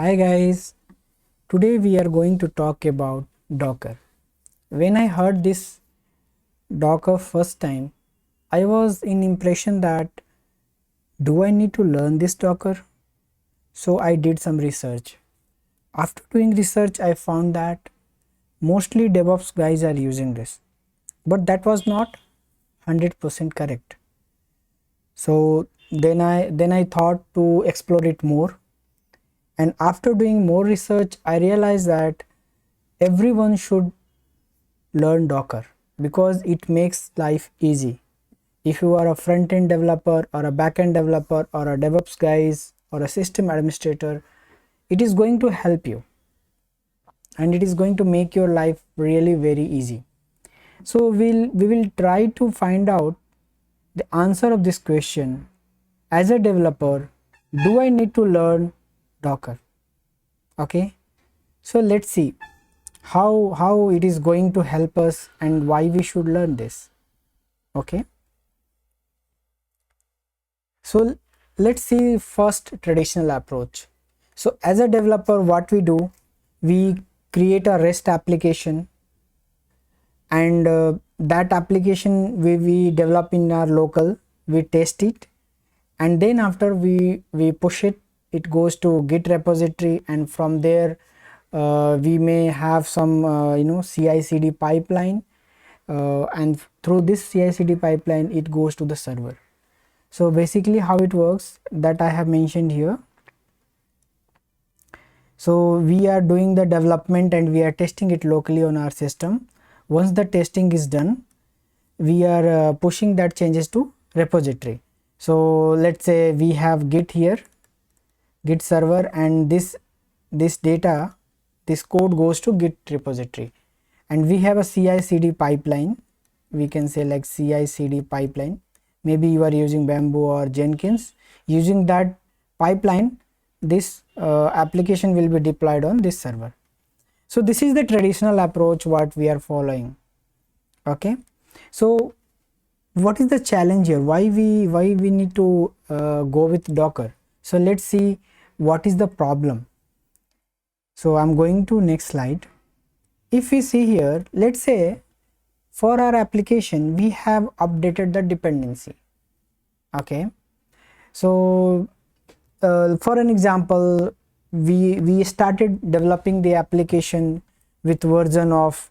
Hi guys, today we are going to talk about Docker. When I heard this Docker first time, I was in impression that do I need to learn this Docker? So I did some research. After doing research, I found that mostly DevOps guys are using this, but that was not 100% correct. So then I thought to explore it more, and after doing more research, I realized that everyone should learn Docker because it makes life easy. If you are a front end developer or a back end developer or a DevOps guys or a system administrator, it is going to help you and it is going to make your life really very easy. So we will try to find out the answer of this question. As a developer, do I need to learn Docker? Okay, so let's see how it is going to help us and why we should learn this. Okay, so let's see first traditional approach. So as a developer, what we do, we create a REST application, and that application we develop in our local, we test it, and then after we push it, it goes to Git repository, and from there we may have some CI/CD pipeline, and through this CI/CD pipeline it goes to the server. So basically how it works, that I have mentioned here. So we are doing the development and we are testing it locally on our system. Once the testing is done, we are pushing that changes to repository. So let's say we have Git here, Git server, and this data, this code goes to Git repository, and we have a CI/CD pipeline. We can say like CI/CD pipeline. Maybe you are using Bamboo or Jenkins. Using that pipeline, this application will be deployed on this server. So this is the traditional approach what we are following. Okay, so what is the challenge here? Why we need to go with Docker? So let's see what is the problem. So I'm going to next slide. If we see here, let's say for our application we have updated the dependency. Okay, so for an example, we started developing the application with version of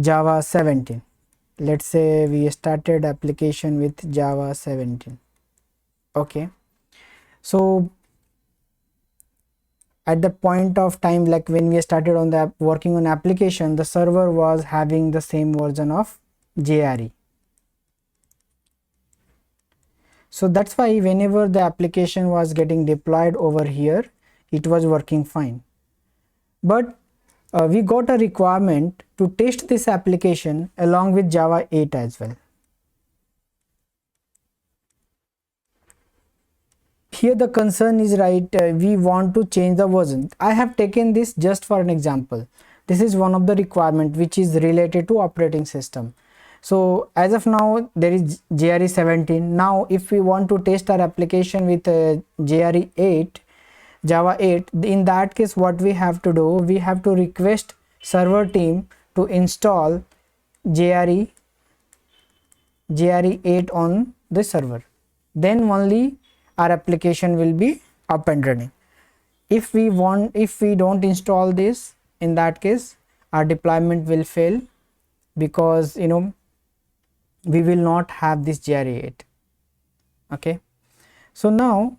Java 17. Let's say we started application with Java 17. Okay, so at the point of time, like when we started on the working on application, the server was having the same version of JRE. So that's why whenever the application was getting deployed over here, it was working fine. But we got a requirement to test this application along with Java 8 as well. Here the concern is right, we want to change the version. I have taken this just for an example. This is one of the requirement which is related to operating system. So as of now there is JRE 17. Now if we want to test our application with JRE 8, Java 8, in that case what we have to do, we have to request server team to install JRE 8 on the server. Then only our application will be up and running. If we don't install this, in that case our deployment will fail, because we will not have this JRE 8. Okay, so now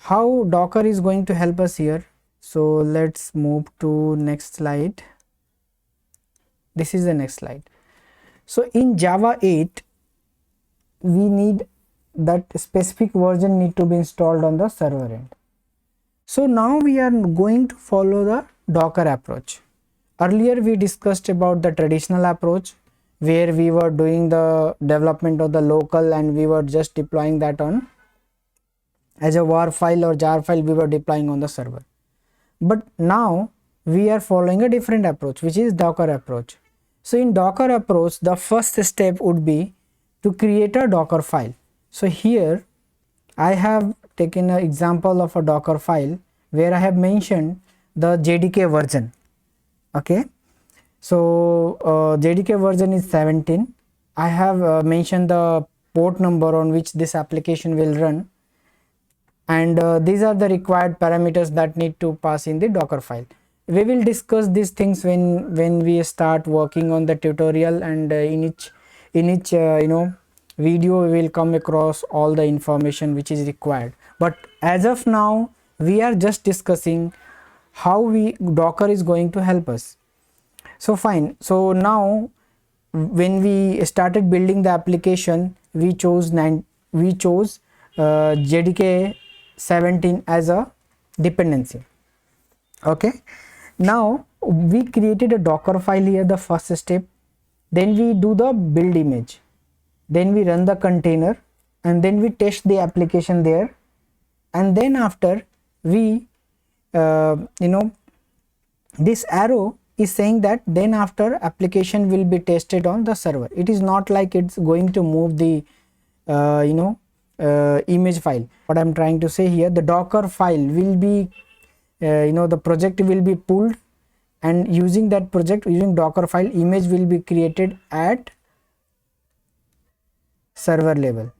how Docker is going to help us here. So let's move to next slide. This is the next slide. So in Java 8 we need that specific version need to be installed on the server end. So now we are going to follow the Docker approach. Earlier we discussed about the traditional approach, where we were doing the development of the local and we were just deploying that on as a war file or jar file, we were deploying on the server. But now we are following a different approach, which is Docker approach. So in Docker approach, the first step would be to create a Docker file. So here I have taken an example of a Docker file where I have mentioned the JDK version. Okay, so JDK version is 17. I have mentioned the port number on which this application will run, and these are the required parameters that need to pass in the Docker file. We will discuss these things when we start working on the tutorial, and in each video we will come across all the information which is required. But as of now we are just discussing how Docker is going to help us. So fine, so now when we started building the application, we chose JDK 17 as a dependency. Okay, now we created a Docker file here, the first step. Then we do the build image, then we run the container, and then we test the application there, and then after we this arrow is saying that then after application will be tested on the server. It is not like it's going to move the image file. What I'm trying to say here, the Docker file will be the project will be pulled, and using that project, using Docker file, image will be created at server level.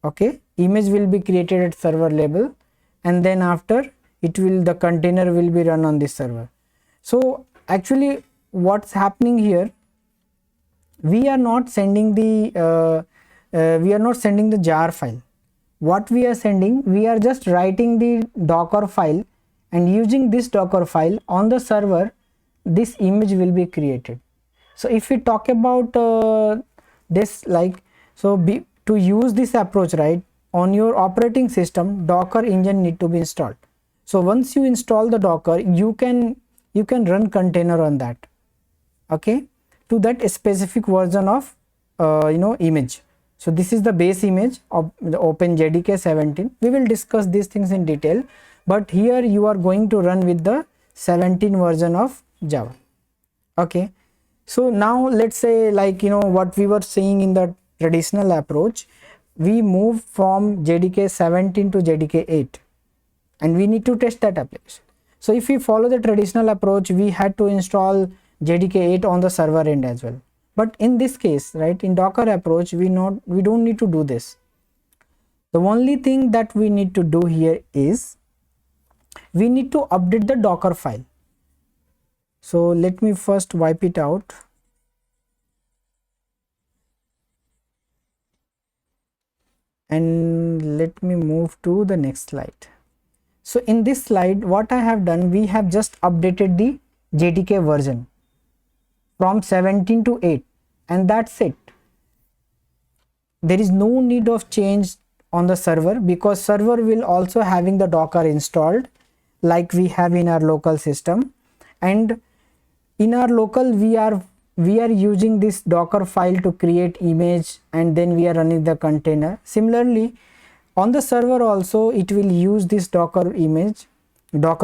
Okay, image will be created at server level, and then after the container will be run on this server. So actually what's happening here, we are not sending the jar file. What we are sending, we are just writing the Docker file, and using this Docker file on the server, this image will be created. So if we talk about this, like, so to use this approach, right, on your operating system, Docker engine need to be installed. So once you install the Docker, you can run container on that, okay, to that specific version of image. So this is the base image of the OpenJDK 17. We will discuss these things in detail, but here you are going to run with the 17 version of Java. Okay, so now let's say, like, what we were seeing in the traditional approach, we move from JDK 17 to JDK 8, and we need to test that application. So if we follow the traditional approach, we had to install JDK 8 on the server end as well. But in this case, right, in Docker approach, we don't need to do this. The only thing that we need to do here is we need to update the Docker file. So let me first wipe it out. And let me move to the next slide. So in this slide, what I have done, we have just updated the JDK version from 17 to 8, and that's it. There is no need of change on the server, because server will also having the Docker installed like we have in our local system, and in our local we are using this Docker file to create image, and then we are running the container. Similarly, on the server also, it will use this Docker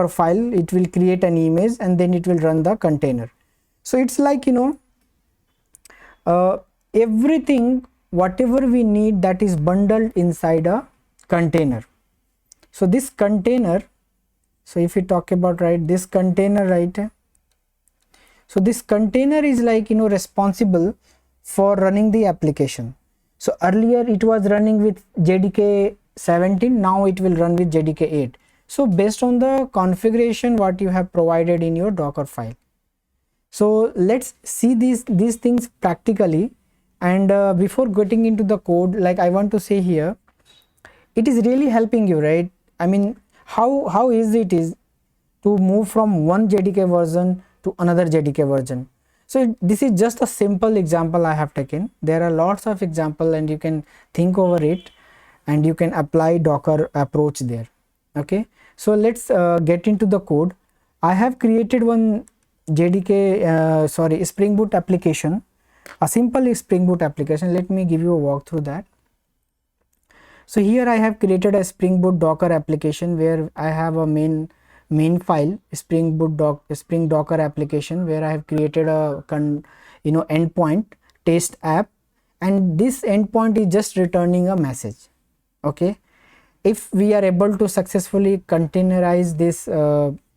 file, it will create an image, and then it will run the container. So it's like, everything, whatever we need, that is bundled inside a container. So this container, so if we talk about, right, this container, right, so this container is like, responsible for running the application. So earlier it was running with JDK 17, now it will run with JDK 8. So based on the configuration what you have provided in your Docker file. So let's see these things practically, and before getting into the code, like, I want to say here, it is really helping you, right? I mean, how easy it is to move from one JDK version to another JDK version. So this is just a simple example I have taken. There are lots of examples, and you can think over it, and you can apply Docker approach there. Okay, so let's get into the code. I have created one Spring Boot application, a simple Spring Boot application. Let me give you a walk through that. So here I have created a Spring Boot Docker application where I have a main file, Spring Docker application, where I have created a endpoint test app, and this endpoint is just returning a message. Okay, if we are able to successfully containerize this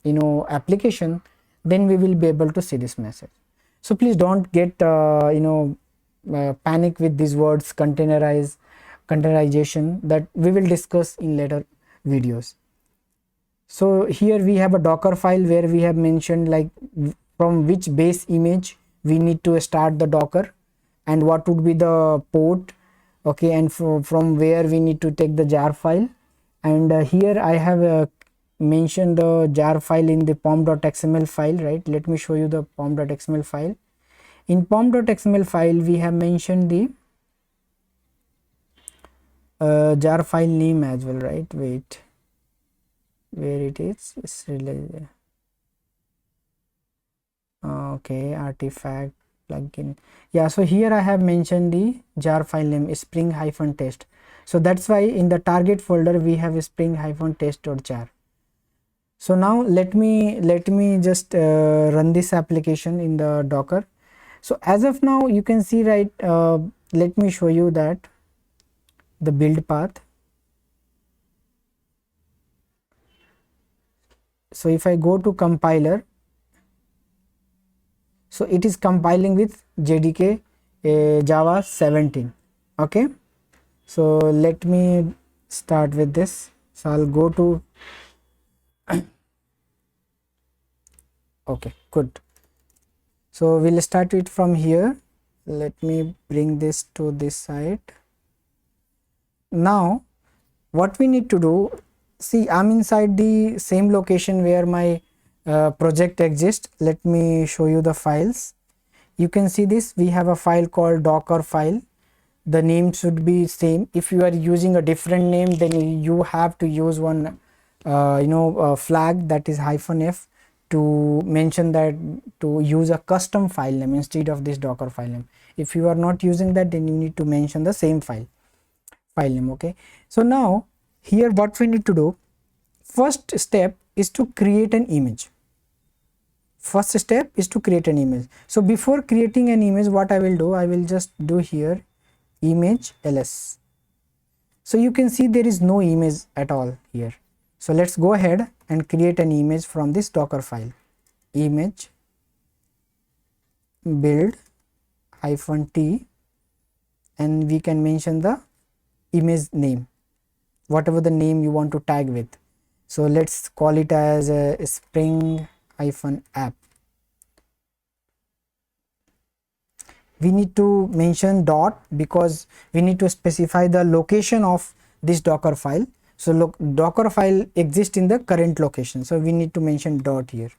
application, then we will be able to see this message. So please don't get panic with these words, containerization, that we will discuss in later videos. So here we have a Docker file where we have mentioned like from which base image we need to start the Docker and what would be the port, okay, and from where we need to take the jar file. And here I have mentioned the jar file in the pom.xml file, right? Let me show you the pom.xml file. In pom.xml file we have mentioned the jar file name as well, right? Wait, where it is, it's really okay, artifact plugin, yeah. So here I have mentioned the jar file name spring-test. So that's why in the target folder we have spring-test.jar. So now let me just run this application in the Docker. So as of now you can see, right, let me show you that the build path. So if I go to compiler, so it is compiling with JDK Java 17, okay. So let me start with this. So I'll go to okay, good. So we'll start it from here. Let me bring this to this side. Now what we need to do, see, I'm inside the same location where my project exists. Let me show you the files. You can see this, we have a file called Docker file. The name should be same. If you are using a different name, then you have to use one flag, that is -f, to mention that, to use a custom file name instead of this Docker file name. If you are not using that, then you need to mention the same file name, okay. So now here what we need to do, first step is to create an image. First step is to create an image. So before creating an image, what I will do, I will just do here image ls. So you can see there is no image at all here. So let's go ahead and create an image from this Docker file. Image build -t, and we can mention the image name, whatever the name you want to tag with. So let's call it as a spring-app. We need to mention dot because we need to specify the location of this Docker file. So Docker file exists in the current location, so we need to mention dot here.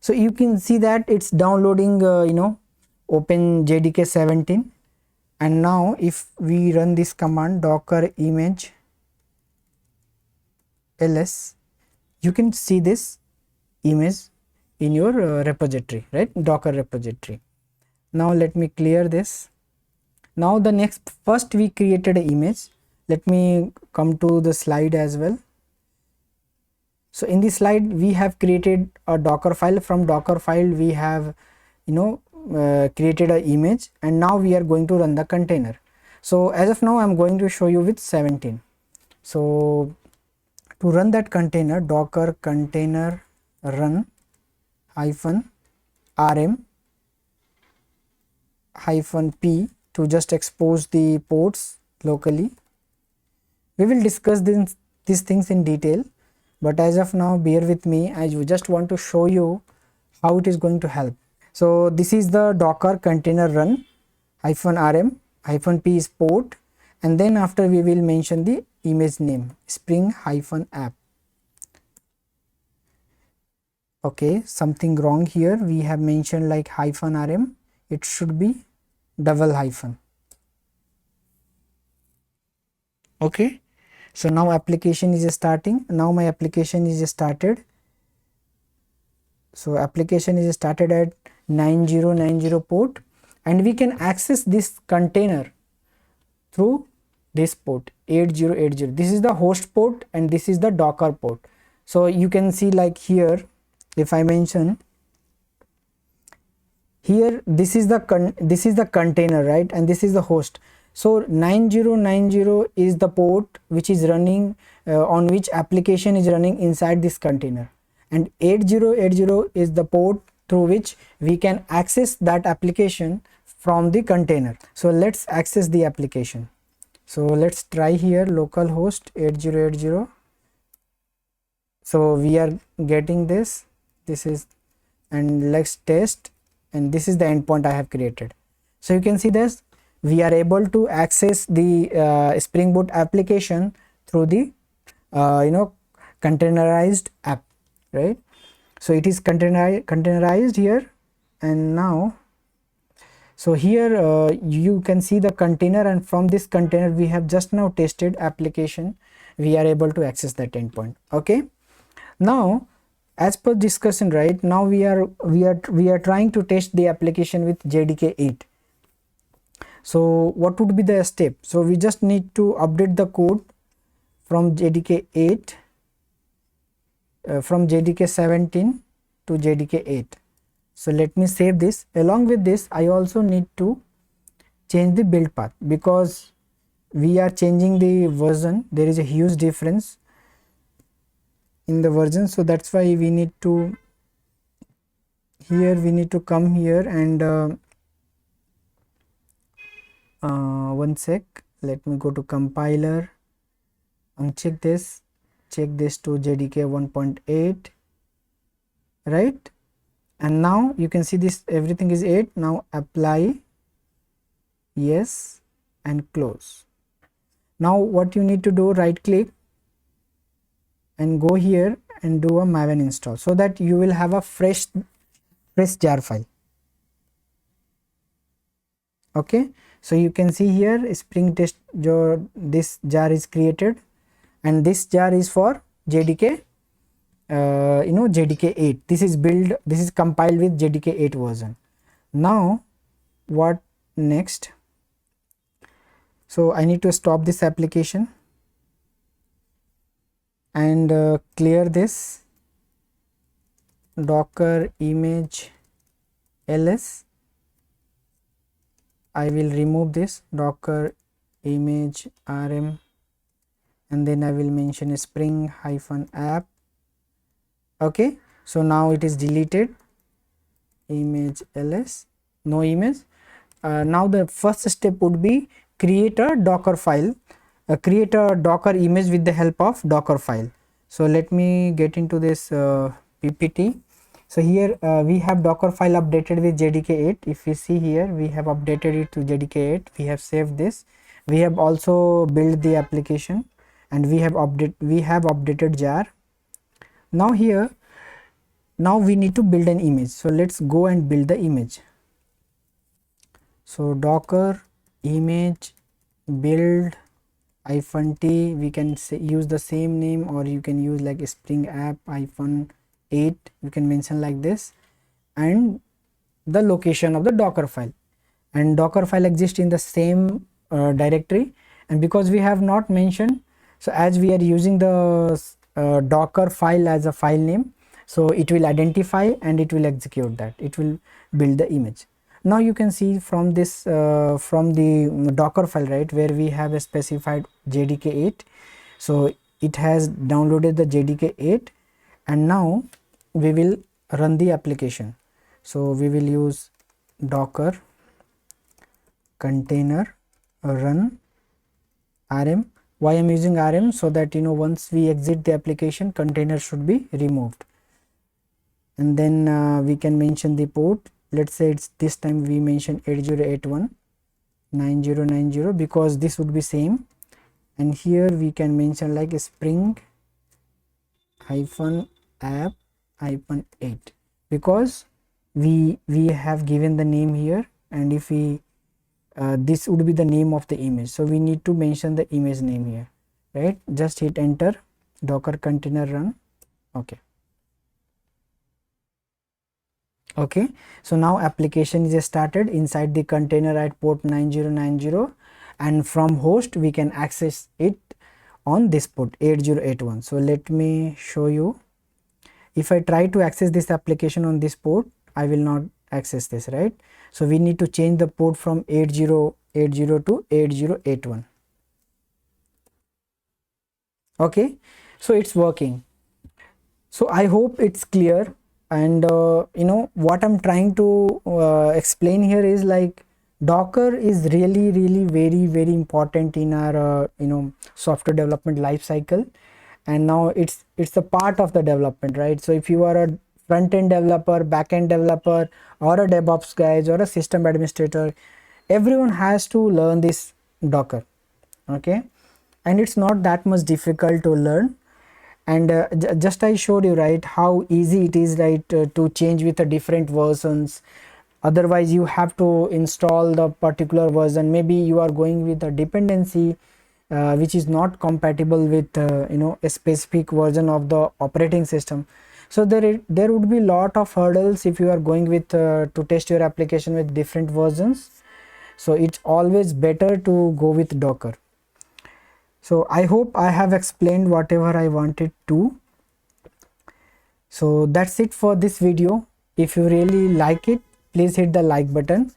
So you can see that it's downloading open JDK 17. And now if we run this command docker image ls, you can see this image in your repository, right, Docker repository. Now let me clear this. Now the next, first we created an image. Let me come to the slide as well. So in this slide we have created a Docker file. From Docker file we have created an image, and now we are going to run the container. So as of now I'm going to show you with 17. So to run that container, docker container run -rm -p to just expose the ports locally. We will discuss these things in detail, but as of now bear with me. I just want to show you how it is going to help. So this is the docker container run -rm -p is port, and then after we will mention the image name spring-app. Okay, something wrong here. We have mentioned like -rm, it should be double hyphen. Okay, so now application is starting. Now my application is started. So application is started at 9090 port, and we can access this container through this port 8080. This is the host port and this is the Docker port. So you can see like here, if I mention here, this is the container, right, and this is the host. So 9090 is the port which is running on which application is running inside this container, and 8080 is the port through which we can access that application from the container. So let's access the application. So let's try here localhost 8080. So we are getting this is, and let's test, and this is the endpoint I have created. So you can see this, we are able to access the Spring Boot application through the containerized app, right? So it is containerized here, and now so here you can see the container, and from this container we have just now tested application, we are able to access that endpoint. Okay, now as per discussion, right, now we are trying to test the application with JDK 8. So what would be the step? So we just need to update the code from JDK 8 from JDK 17 to JDK 8. So let me save this. Along with this, I also need to change the build path, because we are changing the version. There is a huge difference in the version, so that's why we need to come here and one sec, let me go to compiler, uncheck this, check this to JDK 1.8, right? And now you can see this, everything is 8. Now apply, yes, and close. Now what you need to do, right click and go here and do a Maven install, so that you will have a fresh jar file. Okay, so you can see here Spring Test this jar is created, and this jar is for JDK JDK 8. This is compiled with JDK 8 version. Now what next? So I need to stop this application and clear this docker image ls. I will remove this docker image rm, and then I will mention spring -app. Okay, so now it is deleted, image ls, no image. Now the first step would be create a docker file, create a docker image with the help of docker file. So let me get into this ppt. So here we have docker file updated with JDK 8. If you see here, we have updated it to JDK 8. We have saved this. We have also built the application, and we have updated jar. Now here, now we need to build an image. So let's go and build the image. So docker image build -t, we can use the same name, or you can use like spring app -8, you can mention like this, and the location of the docker file, and docker file exists in the same directory. And because we have not mentioned, so as we are using the docker file as a file name, so it will identify and it will execute that, it will build the image. Now you can see from this from the docker file, right, where we have specified JDK 8, so it has downloaded the JDK 8, and now we will run the application. So we will use docker container run rm. Why I'm using rm? So that once we exit the application, container should be removed, and then we can mention the port. Let's say it's this time we mention 8081 9090, because this would be same. And here we can mention like spring -app -8, because we have given the name here, and if we this would be the name of the image, so we need to mention the image name here, right? Just hit enter, docker container run. Okay, so now application is started inside the container at port 9090, and from host we can access it on this port 8081. So let me show you. If I try to access this application on this port, I will not access this, right? So we need to change the port from 8080 to 8081. Okay, so it's working. So I hope it's clear, and you know what I'm trying to explain here is like Docker is really very important in our you know software development life cycle. And now it's a part of the development, right? So if you are a front end developer, back end developer, or a DevOps guys, or a system administrator, everyone has to learn this Docker. Okay, and it's not that much difficult to learn. And just I showed you, right, how easy it is, right, to change with the different versions. Otherwise you have to install the particular version, maybe you are going with a dependency which is not compatible with you know a specific version of the operating system. So there would be lot of hurdles if you are going with to test your application with different versions. So it's always better to go with Docker. So I hope I have explained whatever I wanted to. So that's it for this video. If you really like it, please hit the like button,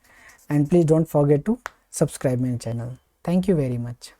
and please don't forget to subscribe my channel. Thank you very much.